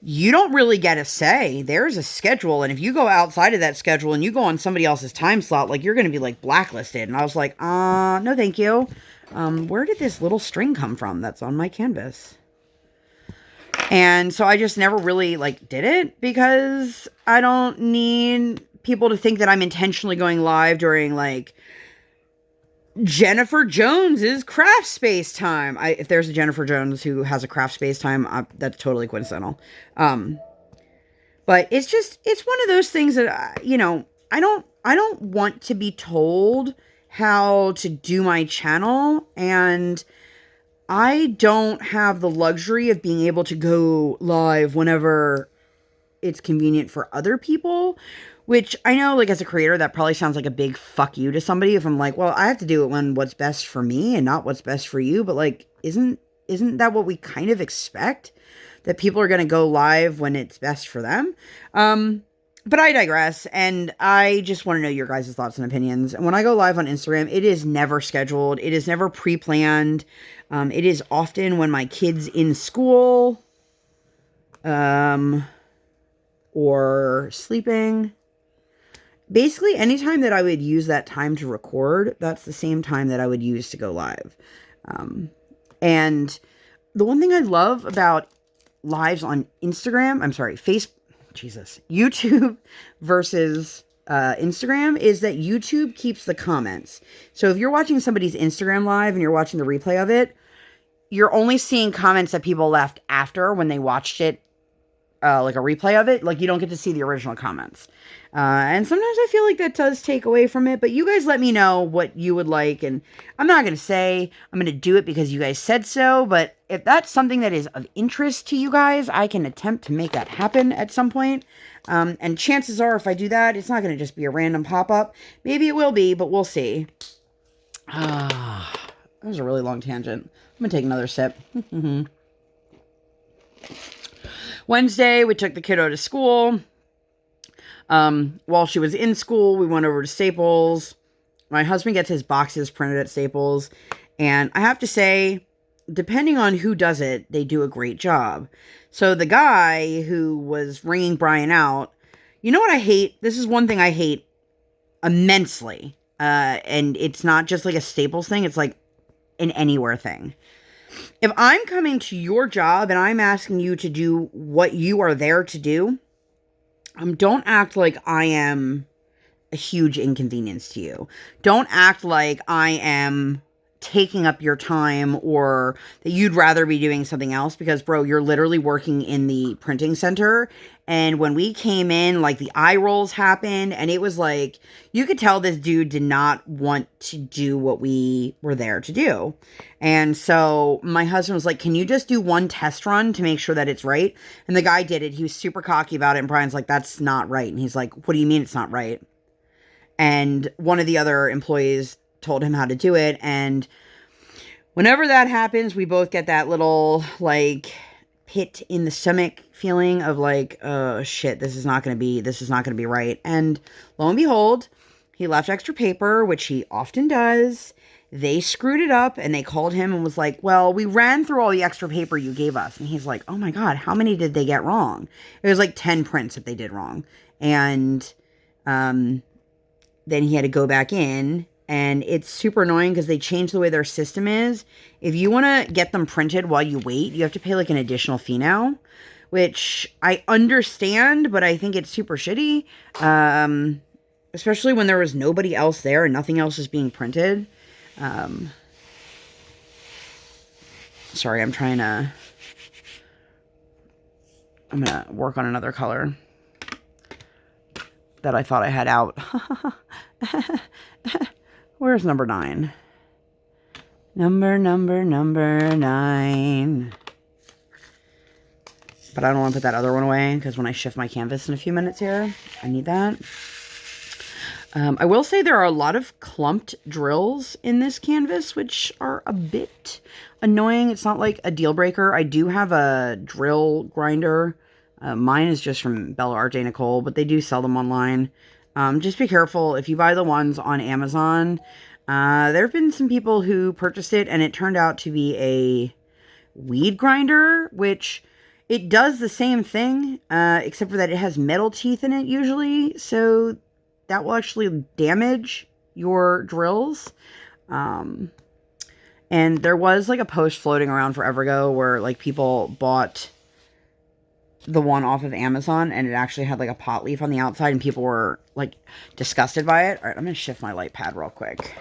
you don't really get a say. There's a schedule, and if you go outside of that schedule and you go on somebody else's time slot, like, you're going to be, like, blacklisted. And I was like, no, thank you. Where did this little string come from that's on my canvas? And so I just never really, like, did it, because I don't need people to think that I'm intentionally going live during, like, Jennifer Jones's craft space time. If there's a Jennifer Jones who has a craft space time, that's totally coincidental. But it's one of those things that, I don't want to be told how to do my channel, and I don't have the luxury of being able to go live whenever it's convenient for other people, which I know, like, as a creator, that probably sounds like a big fuck you to somebody if I'm like, well, I have to do it when what's best for me and not what's best for you. But, like, isn't that what we kind of expect? That people are going to go live when it's best for them? But I digress, and I just want to know your guys' thoughts and opinions. And when I go live on Instagram, it is never scheduled. It is never pre-planned. It is often when my kid's in school, or sleeping. Basically, anytime that I would use that time to record, that's the same time that I would use to go live. And the one thing I love about lives on Instagram, YouTube versus Instagram is that YouTube keeps the comments. So if you're watching somebody's Instagram live and you're watching the replay of it, you're only seeing comments that people left after when they watched it, like a replay of it. Like, you don't get to see the original comments. And sometimes I feel like that does take away from it, but you guys let me know what you would like, and I'm not going to say I'm going to do it because you guys said so, but if that's something that is of interest to you guys, I can attempt to make that happen at some point. And chances are, if I do that, it's not going to just be a random pop-up. Maybe it will be, but we'll see. That was a really long tangent. I'm going to take another sip. Wednesday, we took the kiddo to school. While she was in school, we went over to Staples. My husband gets his boxes printed at Staples. And I have to say, depending on who does it, they do a great job. So the guy who was ringing Brian out, you know what I hate? This is one thing I hate immensely. And it's not just like a Staples thing. It's like an anywhere thing. If I'm coming to your job and I'm asking you to do what you are there to do, don't act like I am a huge inconvenience to you. Don't act like I am taking up your time or that you'd rather be doing something else, because, bro, you're literally working in the printing center. And when we came in, like, the eye rolls happened, and it was like, you could tell this dude did not want to do what we were there to do. And so my husband was like, can you just do one test run to make sure that it's right? And the guy did it. He was super cocky about it. And Brian's like, that's not right. And he's like, what do you mean it's not right? And one of the other employees told him how to do it. And whenever that happens, we both get that little, like, pit in the stomach feeling of like, oh shit, this is not going to be right. And lo and behold, he left extra paper, which he often does. They screwed it up, and they called him and was like, well, we ran through all the extra paper you gave us. And he's like, oh my God, how many did they get wrong? It was like 10 prints that they did wrong. And then he had to go back in, and it's super annoying because they changed the way their system is. If you want to get them printed while you wait, you have to pay like an additional fee now, which I understand, but I think it's super shitty. Especially when there was nobody else there and nothing else is being printed. Sorry, I'm going to work on another color that I thought I had out. Where's number 9? Number 9. But I don't want to put that other one away, because when I shift my canvas in a few minutes here, I need that. I will say there are a lot of clumped drills in this canvas, which are a bit annoying. It's not like a deal breaker. I do have a drill grinder. Mine is just from Bella Arte Nicole, but they do sell them online. Just be careful if you buy the ones on Amazon. There have been some people who purchased it, and it turned out to be a weed grinder, which it does the same thing, except for that it has metal teeth in it usually. So that will actually damage your drills. And there was like a post floating around forever ago where like people bought the one off of Amazon, and it actually had like a pot leaf on the outside, and people were like disgusted by it. All right, I'm going to shift my light pad real quick.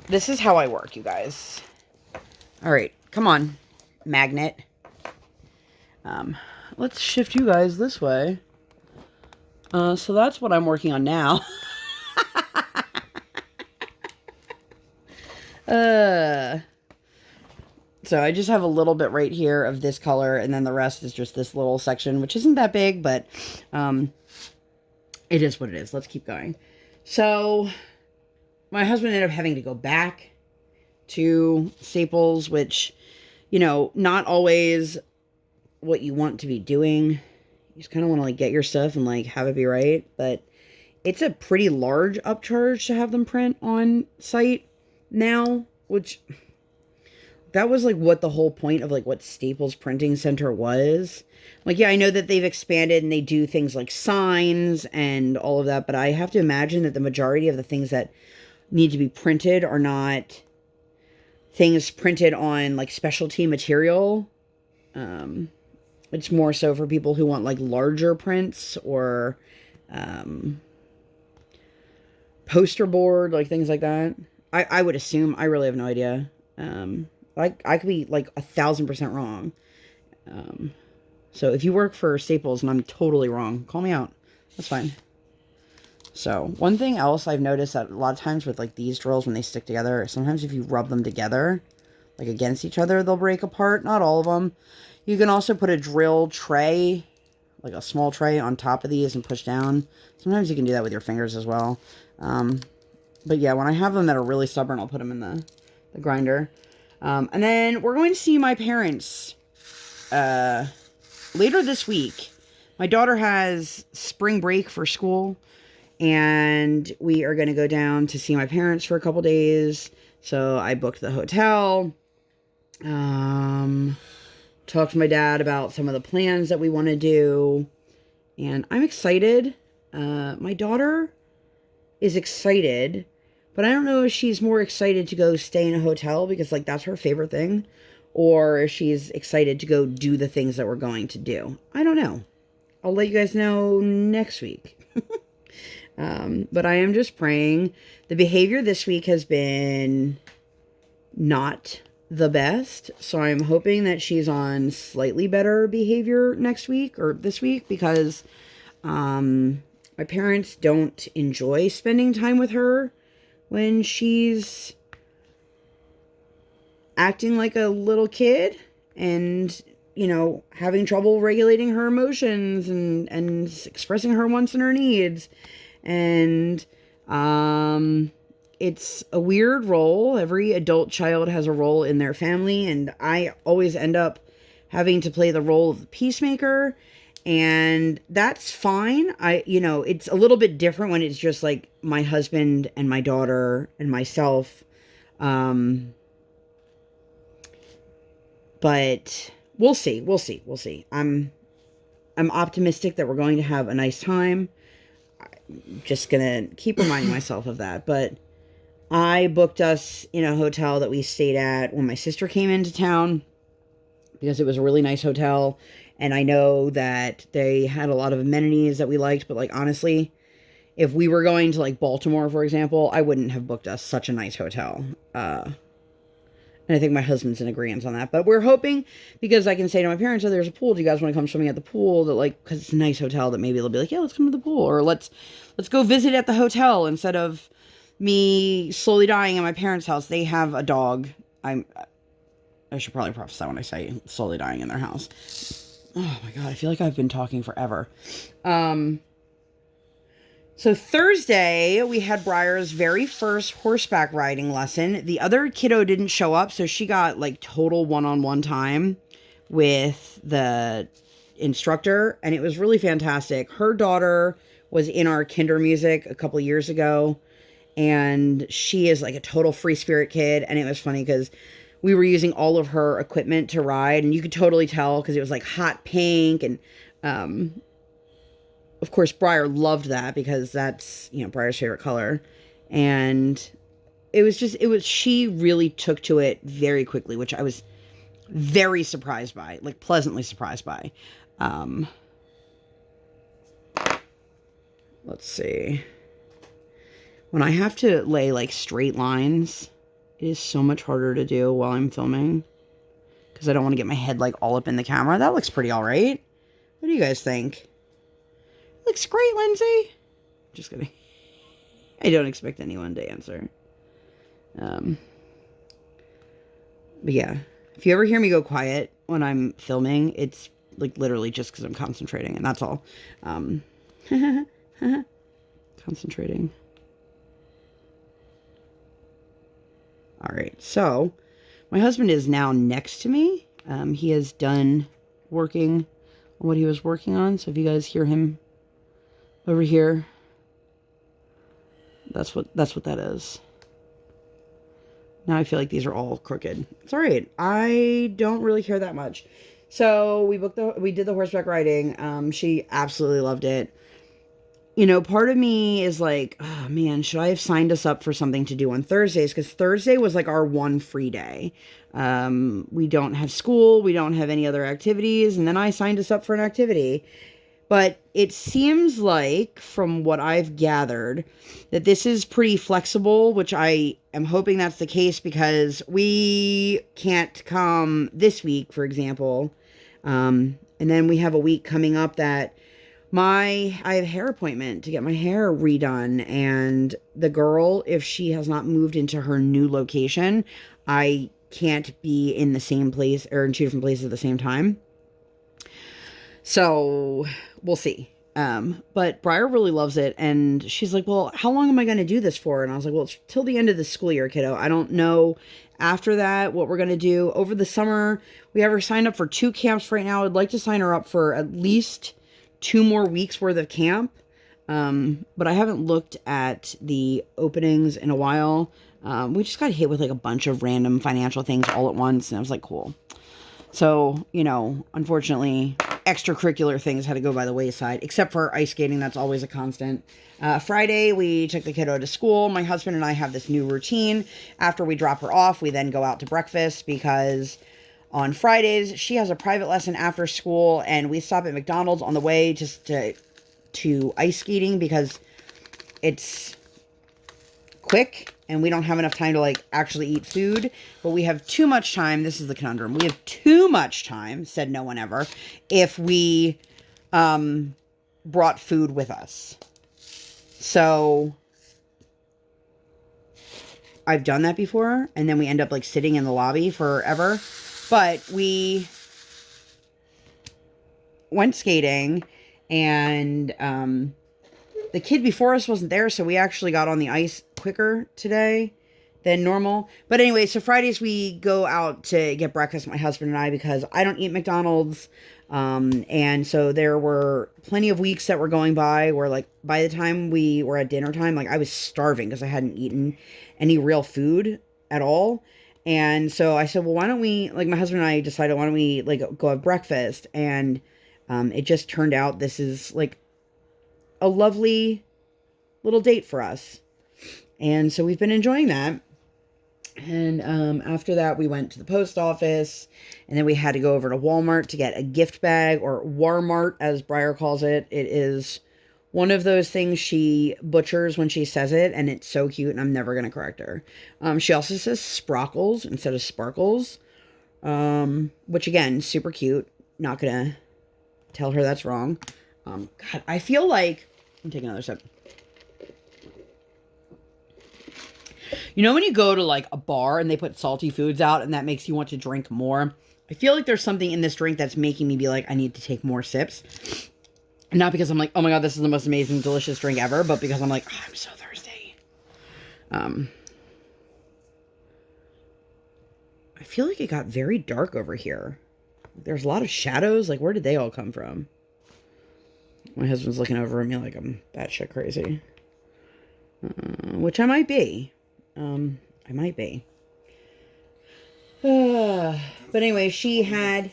This is how I work, you guys. All right, come on, magnet. Let's shift you guys this way. So that's what I'm working on now. So I just have a little bit right here of this color, and then the rest is just this little section, which isn't that big, but it is what it is. Let's keep going. So my husband ended up having to go back to Staples, which, you know, not always what you want to be doing. You just kind of want to like get your stuff and like have it be right. But it's a pretty large upcharge to have them print on site now, which that was like what the whole point of like what Staples Printing Center was. Like, yeah, I know that they've expanded and they do things like signs and all of that, but I have to imagine that the majority of the things that need to be printed are not things printed on like specialty material. It's more so for people who want like larger prints or poster board, like things like that. I would assume. I really have no idea. I could be like 1,000% wrong. So if you work for Staples and I'm totally wrong, call me out. That's fine. So one thing else I've noticed that a lot of times with like these drills when they stick together, sometimes if you rub them together, like against each other, they'll break apart. Not all of them. You can also put a drill tray, like a small tray on top of these and push down. Sometimes you can do that with your fingers as well. But yeah, when I have them that are really stubborn, I'll put them in the grinder. And then we're going to see my parents later this week. My daughter has spring break for school, and we are going to go down to see my parents for a couple days. So I booked the hotel. Talked to my dad about some of the plans that we want to do, and I'm excited. My daughter is excited, but I don't know if she's more excited to go stay in a hotel because like that's her favorite thing, or if she's excited to go do the things that we're going to do. I don't know. I'll let you guys know next week. But I am just praying. The behavior this week has been not the best, so I'm hoping that she's on slightly better behavior next week or this week, because my parents don't enjoy spending time with her when she's acting like a little kid and, you know, having trouble regulating her emotions and expressing her wants and her needs. And it's a weird role. Every adult child has a role in their family, and I always end up having to play the role of the peacemaker, and that's fine. It's a little bit different when it's just like my husband and my daughter and myself. But we'll see. I'm optimistic that we're going to have a nice time. I'm just gonna keep reminding myself of that. But I booked us in a hotel that we stayed at when my sister came into town, because it was a really nice hotel, and I know that they had a lot of amenities that we liked, but like honestly, if we were going to like Baltimore, for example, I wouldn't have booked us such a nice hotel. And I think my husband's in agreement on that. But we're hoping, because I can say to my parents, oh, there's a pool. Do you guys want to come swimming at the pool? That like, because it's a nice hotel, that maybe they'll be like, yeah, let's come to the pool. Or let's go visit at the hotel instead of me slowly dying at my parents' house. They have a dog. I should probably preface that when I say slowly dying in their house. Oh my God, I feel like I've been talking forever. So Thursday, we had Briar's very first horseback riding lesson. The other kiddo didn't show up, so she got like total one-on-one time with the instructor, and it was really fantastic. Her daughter was in our kinder music a couple years ago, and she is like a total free spirit kid, and it was funny because we were using all of her equipment to ride, and you could totally tell because it was like hot pink, and of course, Briar loved that because that's, Briar's favorite color. And she really took to it very quickly, which I was very surprised by, like pleasantly surprised by. Let's see. When I have to lay like straight lines, it is so much harder to do while I'm filming, because I don't want to get my head like all up in the camera. That looks pretty all right. What do you guys think? Looks great, Lindsay. Just kidding. I don't expect anyone to answer. But yeah, if you ever hear me go quiet when I'm filming, it's like literally just because I'm concentrating, and that's all. Concentrating. All right, so my husband is now next to me. He is done working what he was working on. So if you guys hear him over here, that's what that is. Now I feel like these are all crooked. It's all right. I don't really care that much. So we did the horseback riding. She absolutely loved it. You know, part of me is like, oh man, should I have signed us up for something to do on Thursdays? Because Thursday was like our one free day. We don't have school. We don't have any other activities. And then I signed us up for an activity. But it seems like, from what I've gathered, that this is pretty flexible, which I am hoping that's the case because we can't come this week, for example. And then we have a week coming up that I have a hair appointment to get my hair redone. And the girl, if she has not moved into her new location, I can't be in the same place or in two different places at the same time. So we'll see. But Briar really loves it. And she's like, well, how long am I going to do this for? And I was like, well, it's till the end of the school year, kiddo. I don't know after that what we're going to do. Over the summer, we have her signed up for 2 camps right now. I'd like to sign her up for at least 2 more weeks worth of camp. But I haven't looked at the openings in a while. We just got hit with like a bunch of random financial things all at once. And I was like, cool. So, you know, unfortunately, extracurricular things had to go by the wayside, except for ice skating. That's always a constant. Friday, we took the kiddo to school. My husband and I have this new routine. After we drop her off, we then go out to breakfast because on Fridays, she has a private lesson after school, and we stop at McDonald's on the way just to ice skating because it's quick and we don't have enough time to like actually eat food, but we have too much time. This is the conundrum. We have too much time, said no one ever, if we brought food with us. So I've done that before, and then we end up like sitting in the lobby forever. But we went skating, and the kid before us wasn't there, so we actually got on the ice quicker today than normal. But anyway, so Fridays we go out to get breakfast, my husband and I, because I don't eat McDonald's. And so there were plenty of weeks that were going by where, like, by the time we were at dinner time, like, I was starving because I hadn't eaten any real food at all. And so I said, well, why don't we, like, my husband and I decided, why don't we, like, go have breakfast? And it just turned out this is, like, a lovely little date for us. And so we've been enjoying that. And after that, we went to the post office, and then we had to go over to Walmart to get a gift bag, or Warmart, as Briar calls it. It is one of those things she butchers when she says it, and it's so cute, and I'm never going to correct her. She also says sprockles instead of sparkles, which, again, super cute. Not going to tell her that's wrong. God, I feel like... I'm taking another sip. You know when you go to like a bar and they put salty foods out and that makes you want to drink more? I feel like there's something in this drink that's making me be like, I need to take more sips. Not because I'm like, oh my God, this is the most amazing, delicious drink ever, but because I'm like, oh, I'm so thirsty. I feel like it got very dark over here. There's a lot of shadows. Like, where did they all come from? My husband's looking over at me like I'm batshit crazy. Which I might be. I might be. But anyway, she had...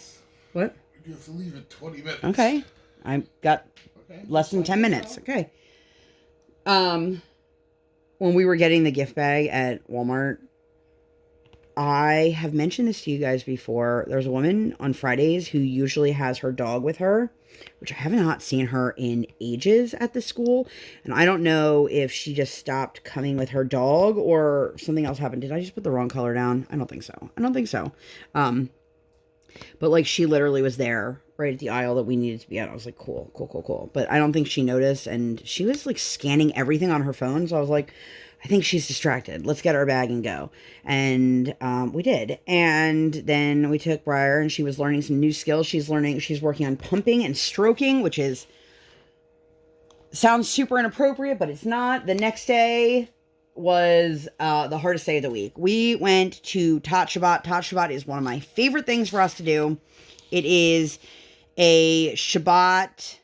What? You have to leave in 20 minutes. Okay. I've got less than 10 minutes. Okay. When we were getting the gift bag at Walmart, I have mentioned this to you guys before. There's a woman on Fridays who usually has her dog with her, which I have not seen her in ages at the school. And I don't know if she just stopped coming with her dog or something else happened. Did I just put the wrong color down? I don't think so. I don't think so. But like she literally was there right at the aisle that we needed to be at. I was like, cool, cool, cool, cool. But I don't think she noticed. And she was like scanning everything on her phone. So I was like, I think she's distracted. Let's get our bag and go. And we did. And then we took Briar, and she was learning some new skills. She's working on pumping and stroking, which sounds super inappropriate, but it's not. The next day was the hardest day of the week. We went to Tot Shabbat. Tot Shabbat is one of my favorite things for us to do. It is a Shabbat,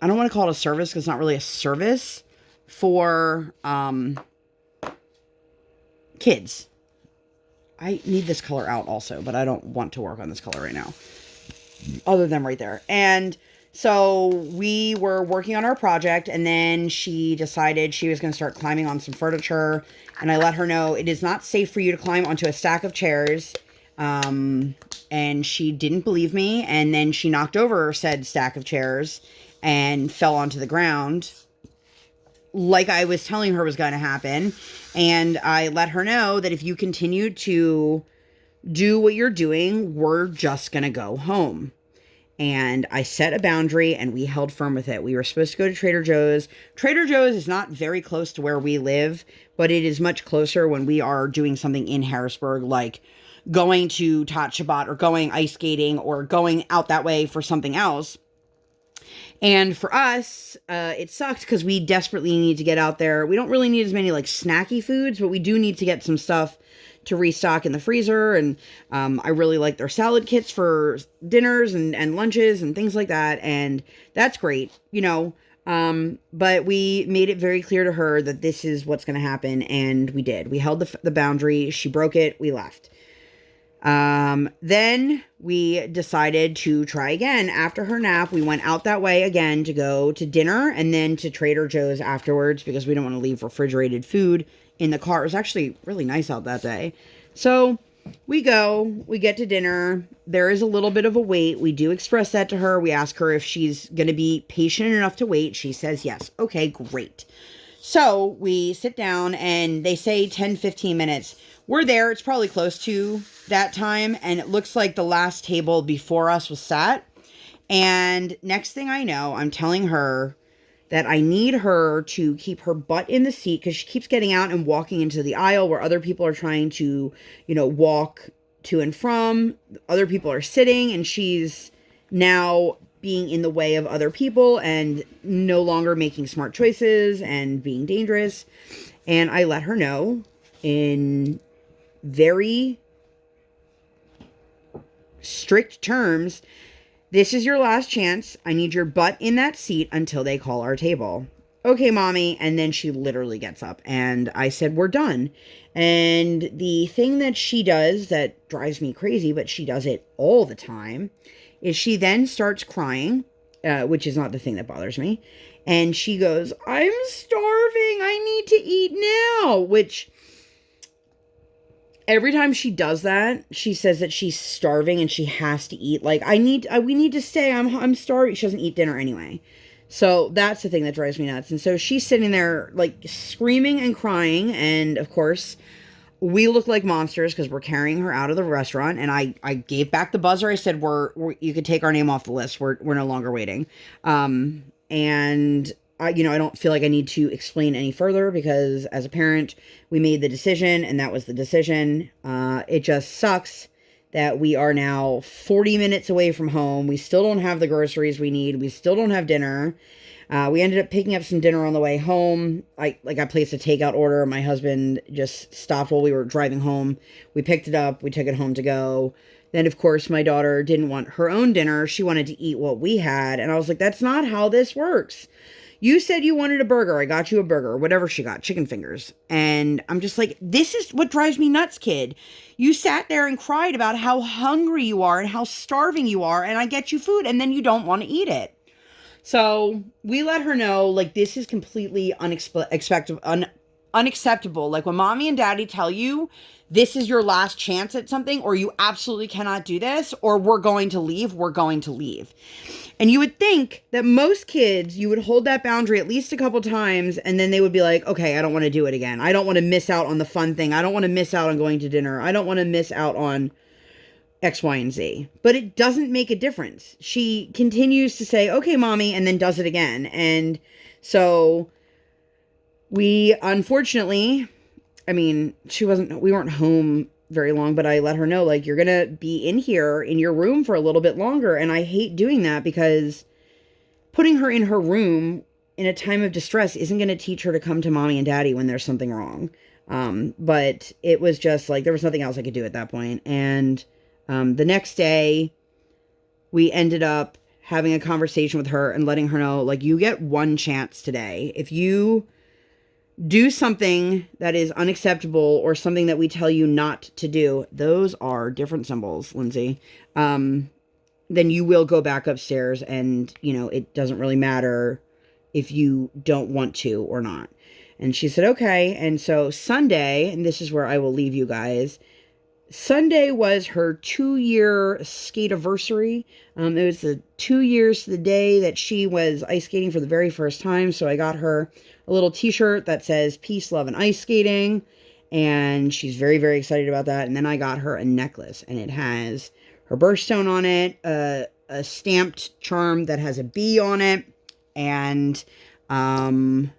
I don't want to call it a service because it's not really a service, for kids. I need this color out also, but I don't want to work on this color right now. Other than right there. And so we were working on our project, and then she decided she was going to start climbing on some furniture. And I let her know it is not safe for you to climb onto a stack of chairs. And she didn't believe me. And then she knocked over said stack of chairs and fell onto the ground, like I was telling her was going to happen. And I let her know that if you continue to do what you're doing, we're just going to go home. And I set a boundary, and we held firm with it. We were supposed to go to Trader Joe's. Trader Joe's is not very close to where we live, but it is much closer when we are doing something in Harrisburg, like going to Tot Shabbat or going ice skating or going out that way for something else. And for us, it sucked because we desperately need to get out there. We don't really need as many like snacky foods, but we do need to get some stuff to restock in the freezer. And I really like their salad kits for dinners and lunches and things like that. And that's great, you know. But we made it very clear to her that this is what's going to happen. And we did. We held the boundary. She broke it. We left. Then we decided to try again. After her nap, we went out that way again to go to dinner and then to Trader Joe's afterwards because we don't want to leave refrigerated food in the car. It was actually really nice out that day. So we get to dinner. There is a little bit of a wait. We do express that to her. We ask her if she's going to be patient enough to wait. She says yes. Okay, great. So we sit down and they say 10, 15 minutes. We're there. It's probably close to that time. And it looks like the last table before us was sat. And next thing I know, I'm telling her that I need her to keep her butt in the seat because she keeps getting out and walking into the aisle where other people are trying to, you know, walk to and from. Other people are sitting and she's now being in the way of other people and no longer making smart choices and being dangerous. And I let her know in very strict terms, this is your last chance. I need your butt in that seat until they call our table. Okay, mommy. And then she literally gets up and I said, we're done. And the thing that she does that drives me crazy, but she does it all the time, is she then starts crying, which is not the thing that bothers me. And she goes, I'm starving. I need to eat now, which every time she does that, she says that she's starving and she has to eat. Like, we need to stay. I'm starving. She doesn't eat dinner anyway. So that's the thing that drives me nuts. And so she's sitting there like screaming and crying. And of course, we look like monsters because we're carrying her out of the restaurant. And I gave back the buzzer. I said, you could take our name off the list. We're no longer waiting. And I don't feel like I need to explain any further because as a parent, we made the decision and that was the decision. It just sucks that we are now 40 minutes away from home. We still don't have the groceries we need. We still don't have dinner. We ended up picking up some dinner on the way home. I placed a takeout order. My husband just stopped while we were driving home. We picked it up. We took it home to go. Then, of course, my daughter didn't want her own dinner. She wanted to eat what we had. And I was like, that's not how this works. You said you wanted a burger. I got you a burger, whatever she got, chicken fingers. And I'm just like, this is what drives me nuts, kid. You sat there and cried about how hungry you are and how starving you are. And I get you food and then you don't want to eat it. So we let her know, like, this is completely unacceptable. Like when mommy and daddy tell you this is your last chance at something, or you absolutely cannot do this, or we're going to leave. And you would think that most kids, you would hold that boundary at least a couple times, and then they would be like, okay, I don't want to do it again. I don't want to miss out on the fun thing. I don't want to miss out on going to dinner. I don't want to miss out on X, Y, and Z. But it doesn't make a difference. She continues to say, okay, mommy, and then does it again. And so we, unfortunately, we weren't home very long, but I let her know, like, you're going to be in here in your room for a little bit longer. And I hate doing that because putting her in her room in a time of distress isn't going to teach her to come to mommy and daddy when there's something wrong. But it was just like, there was nothing else I could do at that point. And the next day, we ended up having a conversation with her and letting her know, like, you get one chance today. If you do something that is unacceptable or something that we tell you not to do, those are different symbols, Lindsay, then you will go back upstairs, and, you know, it doesn't really matter if you don't want to or not. And she said, okay. And so Sunday, and this is where I will leave you guys, Sunday was her 2-year skate-iversary. It was the 2 years to the day that she was ice skating for the very first time. So I got her a little t-shirt that says peace, love, and ice skating. And she's very, very excited about that. And then I got her a necklace, and it has her birthstone on it, a stamped charm that has a bee on it, and an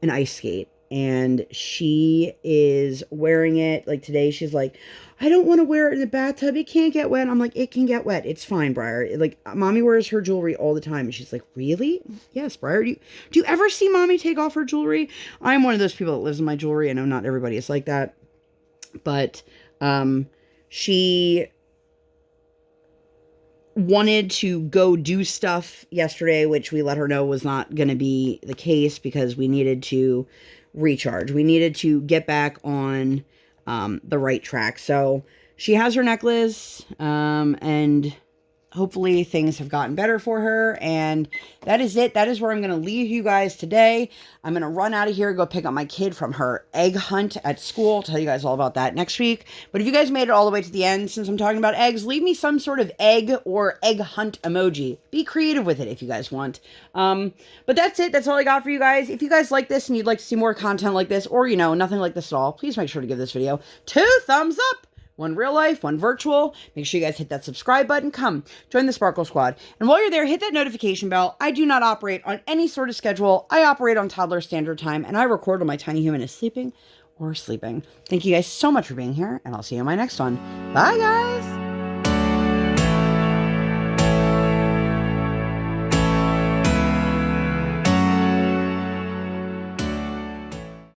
ice skate. And she is wearing it. Like today, she's like, I don't want to wear it in the bathtub. It can't get wet. I'm like, it can get wet. It's fine, Briar. Like, mommy wears her jewelry all the time. And she's like, really? Yes, Briar. Do you ever see mommy take off her jewelry? I'm one of those people that lives in my jewelry. I know not everybody is like that. But she wanted to go do stuff yesterday, which we let her know was not going to be the case because we needed to recharge. We needed to get back on the right track. So she has her necklace, and hopefully things have gotten better for her. And that is it. That is where I'm going to leave you guys today. I'm going to run out of here, go pick up my kid from her egg hunt at school. I'll tell you guys all about that next week. But if you guys made it all the way to the end, since I'm talking about eggs, leave me some sort of egg or egg hunt emoji. Be creative with it if you guys want. But that's it. That's all I got for you guys. If you guys like this and you'd like to see more content like this, or, you know, nothing like this at all, please make sure to give this video 2 thumbs up. One real life, one virtual. Make sure you guys hit that subscribe button. Come, join the Sparkle Squad. And while you're there, hit that notification bell. I do not operate on any sort of schedule. I operate on toddler standard time, and I record when my tiny human is sleeping or sleeping. Thank you guys so much for being here, and I'll see you in my next one. Bye, guys!